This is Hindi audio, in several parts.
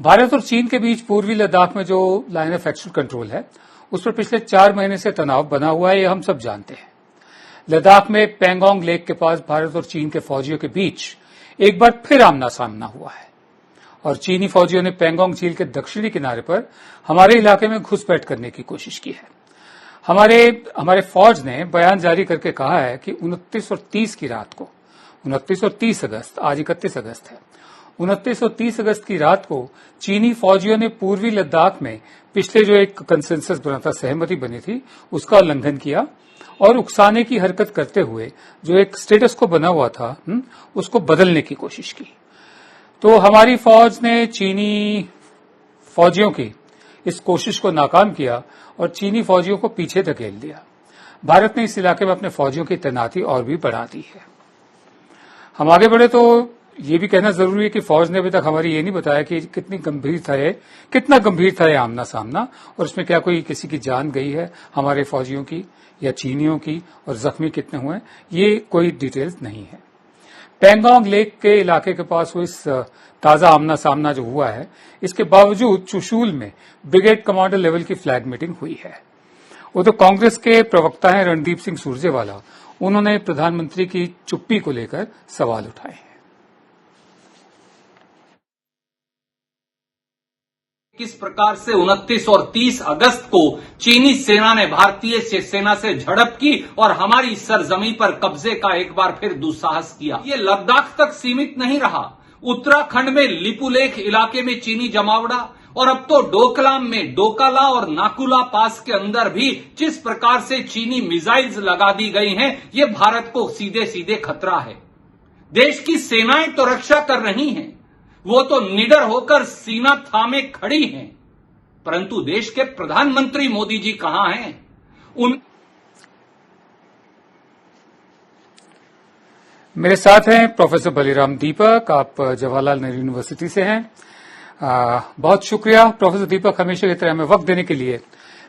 भारत और चीन के बीच पूर्वी लद्दाख में जो लाइन ऑफ एक्शन कंट्रोल है, उस पर पिछले 4 महीने से तनाव बना हुआ है, ये हम सब जानते हैं। लद्दाख में पैंगोंग लेक के पास भारत और चीन के फौजियों के बीच एक बार फिर आमना सामना हुआ है और चीनी फौजियों ने पैंगोंग झील के दक्षिणी किनारे पर हमारे इलाके में घुसपैठ करने की कोशिश की है। हमारे फौज ने बयान जारी करके कहा है कि 29 और 30 की रात को, 29 और 30 अगस्त, आज 31 अगस्त है, 29 और 30 अगस्त की रात को चीनी फौजियों ने पूर्वी लद्दाख में पिछले जो एक कंसेंसस बना था, सहमति बनी थी, उसका उल्लंघन किया और उकसाने की हरकत करते हुए जो एक स्टेटस को बना हुआ था उसको बदलने की कोशिश की। तो हमारी फौज ने चीनी फौजियों की इस कोशिश को नाकाम किया और चीनी फौजियों को पीछे धकेल दिया। भारत ने इस इलाके में अपने फौजियों की तैनाती और भी बढ़ा दी है। हम आगे बढ़े तो ये भी कहना जरूरी है कि फौज ने अभी तक हमारी ये नहीं बताया कि कितना गंभीर था ये आमना सामना और इसमें क्या कोई किसी की जान गई है हमारे फौजियों की या चीनियों की और जख्मी कितने हुए, ये कोई डिटेल्स नहीं है। पैंगोंग लेक के इलाके के पास हुई इस ताजा आमना सामना जो हुआ है, इसके बावजूद चुशूल में ब्रिगेड कमांडर लेवल की फ्लैग मीटिंग हुई है। वो तो कांग्रेस के प्रवक्ता हैं रणदीप सिंह सुरजेवाला, उन्होंने प्रधानमंत्री की चुप्पी को लेकर सवाल उठाए हैं। किस प्रकार से 29 और 30 अगस्त को चीनी सेना ने भारतीय सेना से झड़प की और हमारी सरजमी पर कब्जे का एक बार फिर दुस्साहस किया। ये लद्दाख तक सीमित नहीं रहा, उत्तराखंड में लिपुलेख इलाके में चीनी जमावड़ा और अब तो डोकलाम में डोकाला और नाकुला पास के अंदर भी जिस प्रकार से चीनी मिसाइल्स लगा दी गई हैं, ये भारत को सीधे सीधे खतरा है। देश की सेनाएं तो रक्षा कर रही हैं, वो तो निडर होकर सीना थामे खड़ी हैं, परंतु देश के प्रधानमंत्री मोदी जी कहां हैं? मेरे साथ हैं प्रोफेसर बलिराम दीपक, आप जवाहरलाल नेहरू यूनिवर्सिटी से हैं। बहुत शुक्रिया प्रोफेसर दीपक, हमेशा की तरह हमें वक्त देने के लिए।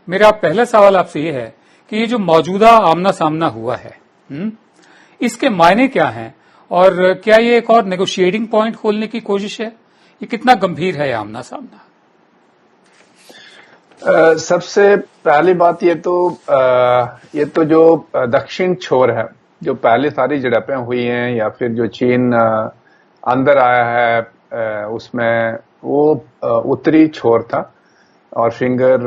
मेरा पहला सवाल आपसे ये है कि ये जो मौजूदा आमना सामना हुआ है, इसके मायने क्या हैं और क्या ये एक और नेगोशिएटिंग पॉइंट खोलने की कोशिश है? ये कितना गंभीर है आमना सामना? सबसे पहली बात ये तो जो दक्षिण छोर है, जो पहले सारी झड़पें हुई हैं या फिर जो चीन अंदर आया है, उसमें वो उत्तरी छोर था और फिंगर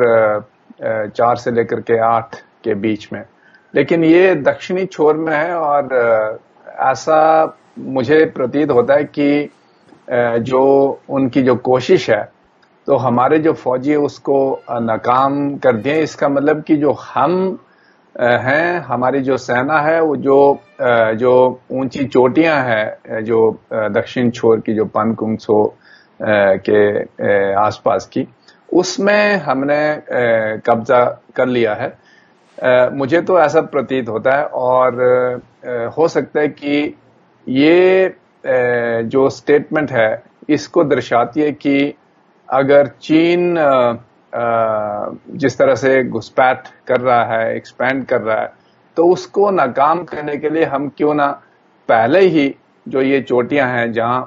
4 से लेकर के 8 के बीच में, लेकिन ये दक्षिणी छोर में है और ऐसा मुझे प्रतीत होता है कि जो उनकी जो कोशिश है तो हमारे जो फौजी उसको नाकाम कर दिए। इसका मतलब कि जो हम हैं, हमारी जो सेना है, वो जो ऊंची चोटियां हैं जो दक्षिण छोर की, जो पनकुंग सो के आसपास की, उसमें हमने कब्जा कर लिया है। मुझे तो ऐसा प्रतीत होता है और हो सकता है कि ये जो स्टेटमेंट है इसको दर्शाती है कि अगर चीन जिस तरह से घुसपैठ कर रहा है, एक्सपैंड कर रहा है, तो उसको नाकाम करने के लिए हम क्यों ना पहले ही जो ये चोटियां हैं जहां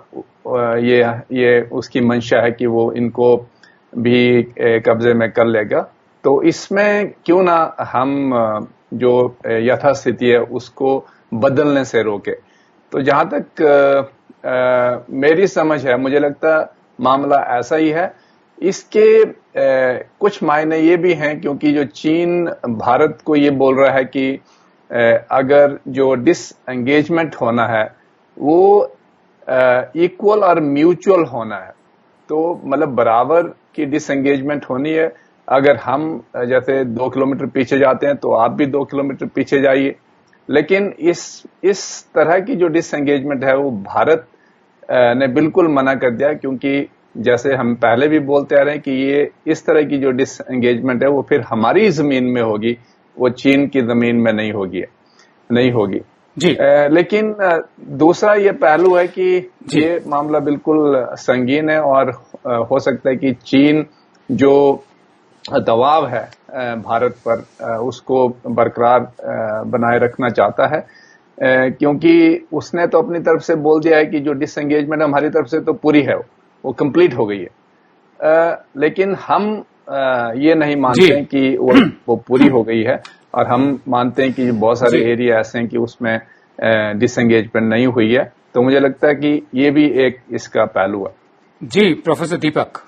ये उसकी मंशा है कि वो इनको भी कब्जे में कर लेगा, तो इसमें क्यों ना हम जो यथास्थिति है उसको बदलने से रोके। तो जहां तक मेरी समझ है, मुझे लगता मामला ऐसा ही है। इसके कुछ मायने ये भी हैं क्योंकि जो चीन भारत को ये बोल रहा है कि अगर जो डिसएंगेजमेंट होना है वो इक्वल और म्यूचुअल होना है, तो मतलब बराबर की डिसएंगेजमेंट होनी है। अगर हम जैसे 2 किलोमीटर पीछे जाते हैं तो आप भी 2 किलोमीटर पीछे जाइए, लेकिन इस तरह की जो डिसएंगेजमेंट है वो भारत ने बिल्कुल मना कर दिया, क्योंकि जैसे हम पहले भी बोलते आ रहे हैं कि ये इस तरह की जो डिसएंगेजमेंट है वो फिर हमारी जमीन में होगी, वो चीन की जमीन में नहीं होगी जी। लेकिन दूसरा ये पहलू है कि ये मामला बिल्कुल संगीन है और हो सकता है कि चीन जो दबाव है भारत पर उसको बरकरार बनाए रखना चाहता है, क्योंकि उसने तो अपनी तरफ से बोल दिया है कि जो डिसएंगेजमेंट हमारी तरफ से तो पूरी है, वो कंप्लीट हो गई है। लेकिन हम ये नहीं मानते हैं कि वो पूरी हो गई है, और हम मानते हैं कि बहुत सारे एरिया ऐसे हैं कि उसमें डिसएंगेजमेंट नहीं हुई है। तो मुझे लगता है कि ये भी एक इसका पहलू है। जी प्रोफेसर दीपक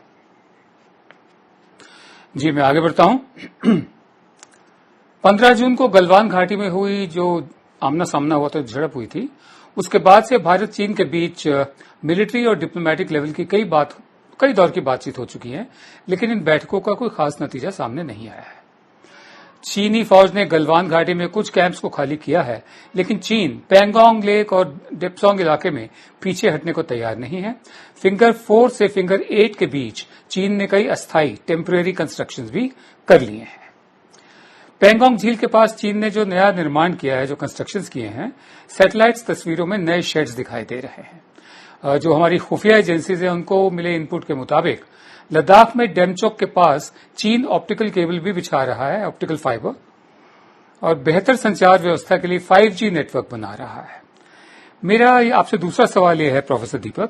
जी, मैं आगे बढ़ता हूं। 15 जून को गलवान घाटी में हुई जो आमना सामना हुआ था, झड़प हुई थी, उसके बाद से भारत चीन के बीच मिलिट्री और डिप्लोमेटिक लेवल की कई दौर की बातचीत हो चुकी है, लेकिन इन बैठकों का कोई खास नतीजा सामने नहीं आया है। चीनी फौज ने गलवान घाटी में कुछ कैंप्स को खाली किया है, लेकिन चीन पैंगोंग लेक और डेप्सोंग इलाके में पीछे हटने को तैयार नहीं है। फिंगर 4 से फिंगर 8 के बीच चीन ने कई अस्थायी टेम्परेरी कंस्ट्रक्शंस भी कर लिए हैं। पैंगोंग झील के पास चीन ने जो नया निर्माण किया है, जो कंस्ट्रक्शंस किए हैं, सैटेलाइट तस्वीरों में नए शेड्स दिखाई दे रहे हैं। जो हमारी खुफिया एजेंसीज हैं, उनको मिले इनपुट के मुताबिक लद्दाख में डेमचोक के पास चीन ऑप्टिकल केबल भी बिछा रहा है, ऑप्टिकल फाइबर, और बेहतर संचार व्यवस्था के लिए 5G नेटवर्क बना रहा है। मेरा आपसे दूसरा सवाल यह है प्रोफेसर दीपक,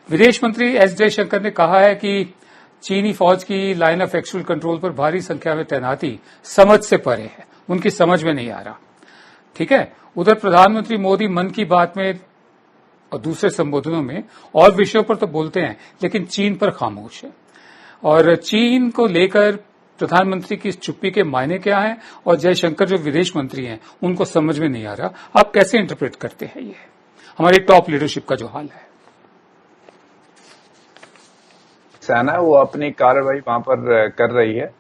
विदेश मंत्री एस जयशंकर ने कहा है कि चीनी फौज की लाइन ऑफ एक्चुअल कंट्रोल पर भारी संख्या में तैनाती समझ से परे है, उनकी समझ में नहीं आ रहा। ठीक है, उधर प्रधानमंत्री मोदी मन की बात में और दूसरे संबोधनों में और विषयों पर तो बोलते हैं, लेकिन चीन पर खामोश है। और चीन को लेकर प्रधानमंत्री की इस चुप्पी के मायने क्या हैं, और जयशंकर जो विदेश मंत्री हैं उनको समझ में नहीं आ रहा। आप कैसे इंटरप्रेट करते हैं ये हमारी टॉप लीडरशिप का जो हाल है? सेना वो अपनी कार्रवाई वहां पर कर रही है,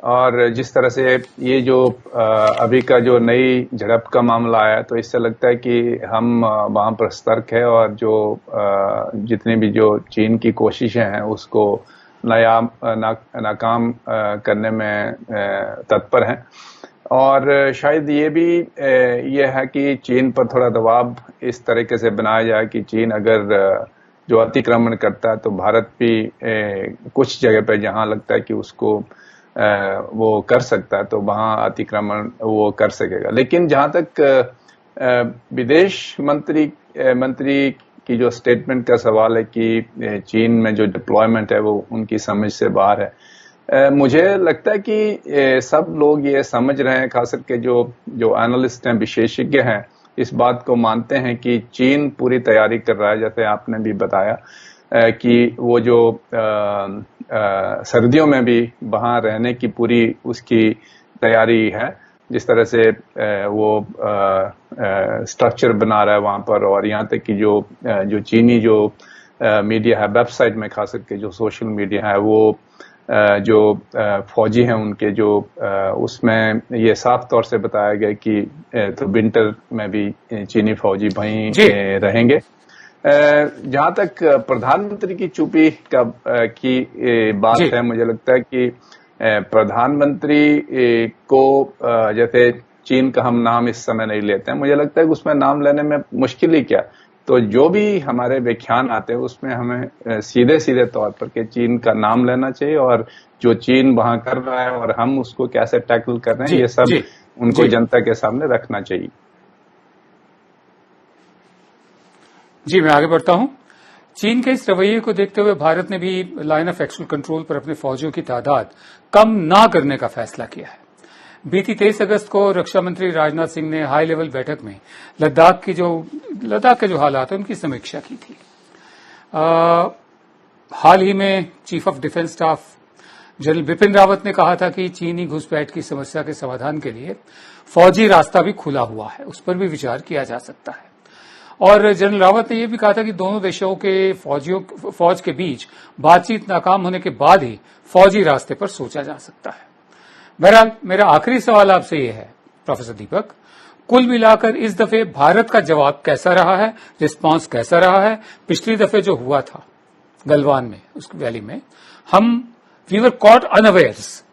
और जिस तरह से ये जो अभी का जो नई झड़प का मामला आया, तो इससे लगता है कि हम वहां पर सतर्क है, और जो जितनी भी जो चीन की कोशिशें हैं उसको नाकाम करने में तत्पर हैं। और शायद ये भी ये है कि चीन पर थोड़ा दबाव इस तरीके से बनाया जाए कि चीन अगर जो अतिक्रमण करता है तो भारत भी कुछ जगह पे जहां लगता है कि उसको वो कर सकता है तो वहां अतिक्रमण वो कर सकेगा। लेकिन जहां तक विदेश मंत्री की जो स्टेटमेंट का सवाल है कि चीन में जो डिप्लॉयमेंट है वो उनकी समझ से बाहर है, मुझे लगता है कि सब लोग ये समझ रहे हैं, खास करके जो एनालिस्ट हैं, विशेषज्ञ हैं, इस बात को मानते हैं कि चीन पूरी तैयारी कर रहा है। जैसे आपने भी बताया कि वो जो सर्दियों में भी वहां रहने की पूरी उसकी तैयारी है, जिस तरह से वो स्ट्रक्चर बना रहा है वहां पर, और यहाँ तक कि जो चीनी जो मीडिया है, वेबसाइट में खास करके जो सोशल मीडिया है, वो जो फौजी हैं उनके जो उसमें ये साफ तौर से बताया गया कि तो विंटर में भी चीनी फौजी वहीं रहेंगे। जहां तक प्रधानमंत्री की चुप्पी की बात है, मुझे लगता है कि प्रधानमंत्री को जैसे चीन का हम नाम इस समय नहीं लेते हैं, मुझे लगता है कि उसमें नाम लेने में मुश्किल ही क्या। तो जो भी हमारे व्याख्यान आते हैं उसमें हमें सीधे तौर पर के चीन का नाम लेना चाहिए, और जो चीन वहां कर रहा है और हम उसको कैसे टैकल कर रहे हैं, ये सब उनको जनता के सामने रखना चाहिए। जी, मैं आगे बढ़ता हूं। चीन के इस रवैये को देखते हुए भारत ने भी लाइन ऑफ एक्चुअल कंट्रोल पर अपने फौजियों की तादाद कम ना करने का फैसला किया है। बीती 23 अगस्त को रक्षा मंत्री राजनाथ सिंह ने हाई लेवल बैठक में लद्दाख के जो हालात हैं उनकी समीक्षा की थी। हाल ही में chief of defence staff general Bipin Rawat ने कहा था कि चीनी घुसपैठ की समस्या के समाधान के लिए फौजी रास्ता भी खुला हुआ है, उस पर भी विचार किया जा सकता है। और जनरल रावत ने यह भी कहा था कि दोनों देशों के फौज के बीच बातचीत नाकाम होने के बाद ही फौजी रास्ते पर सोचा जा सकता है। बहरहाल, मेरा आखिरी सवाल आपसे ये है प्रोफेसर दीपक, कुल मिलाकर इस दफे भारत का जवाब कैसा रहा है, रिस्पांस कैसा रहा है? पिछली दफे जो हुआ था गलवान में, उस वैली में, वी वर कॉट अनअवेयर्स,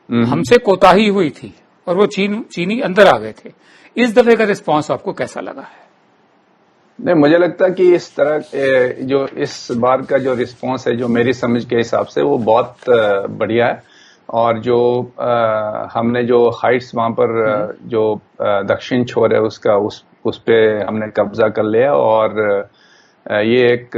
हमसे कोताही हुई थी और वो चीनी अंदर आ गए थे। इस दफे का रिस्पांस आपको कैसा लगा है? नहीं, मुझे लगता है कि इस तरह जो इस बार का जो रिस्पांस है, जो मेरी समझ के हिसाब से वो बहुत बढ़िया है। और जो हमने जो हाइट्स वहां पर जो दक्षिण छोर है उसका उस पे हमने कब्जा कर लिया, और ये एक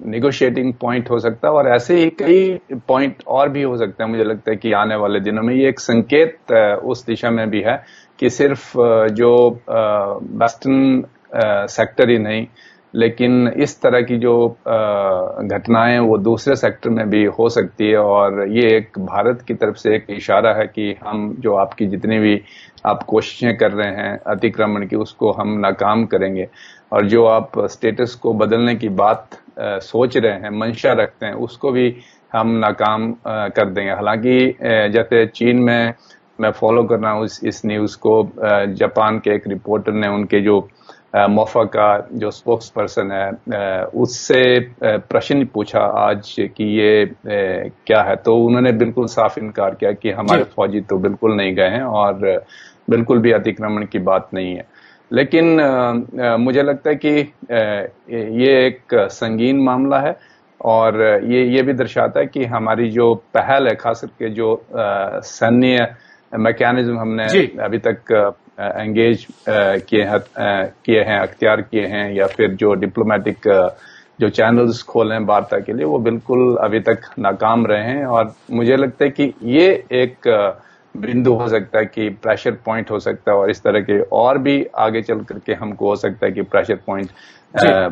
निगोशिएटिंग पॉइंट हो सकता है और ऐसे ही कई पॉइंट और भी हो सकते हैं। मुझे लगता है कि आने वाले दिनों में ये एक संकेत उस दिशा में भी है कि सिर्फ जो वेस्टर्न सेक्टर ही नहीं, लेकिन इस तरह की जो घटनाएं वो दूसरे सेक्टर में भी हो सकती है। और ये एक भारत की तरफ से एक इशारा है कि हम जो आपकी जितनी भी आप कोशिशें कर रहे हैं अतिक्रमण की, उसको हम नाकाम करेंगे। और जो आप स्टेटस को बदलने की बात सोच रहे हैं, मंशा रखते हैं, उसको भी हम नाकाम कर देंगे। हालांकि जैसे चीन में मैं फॉलो कर रहा हूँ इस न्यूज को, जापान के एक रिपोर्टर ने उनके जो मोफा का जो स्पोक्स पर्सन है उससे प्रश्न पूछा आज कि ये क्या है, तो उन्होंने बिल्कुल साफ इनकार किया कि हमारे फौजी तो बिल्कुल नहीं गए हैं और बिल्कुल भी अतिक्रमण की बात नहीं है। लेकिन मुझे लगता है कि ये एक संगीन मामला है और ये भी दर्शाता है कि हमारी जो पहल है, खास करके जो सैन्य मैकेनिज्म हमने अभी तक एंगेज किए हैं, अख्तियार किए हैं, या फिर जो डिप्लोमेटिक जो चैनल्स खोले हैं वार्ता के लिए, वो बिल्कुल अभी तक नाकाम रहे हैं। और मुझे लगता है कि ये एक बिंदु हो सकता है कि प्रेशर पॉइंट हो सकता है और इस तरह के और भी आगे चल करके हमको हो सकता है कि प्रेशर पॉइंट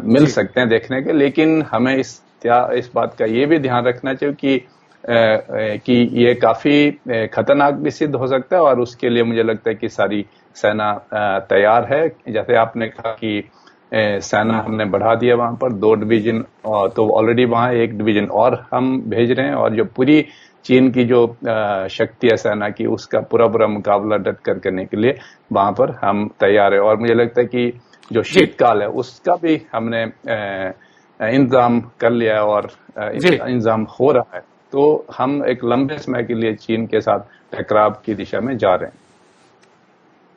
मिल सकते हैं देखने के। लेकिन हमें इस बात का ये भी ध्यान रखना चाहिए कि ये काफी खतरनाक भी सिद्ध हो सकता है और उसके लिए मुझे लगता है कि सारी सेना तैयार है। जैसे आपने कहा कि सेना हमने बढ़ा दिया वहां पर 2 डिवीजन, और तो ऑलरेडी वहां 1 डिवीजन और हम भेज रहे हैं और जो पूरी चीन की जो शक्ति है सेना की, उसका पूरा मुकाबला डट कर करने के लिए वहां पर हम तैयार है। और मुझे लगता है कि जो शीतकाल है उसका भी हमने इंतजाम कर लिया है और इंतजाम हो रहा है। तो हम एक लंबे समय के लिए चीन के साथ टकराव की दिशा में जा रहे हैं।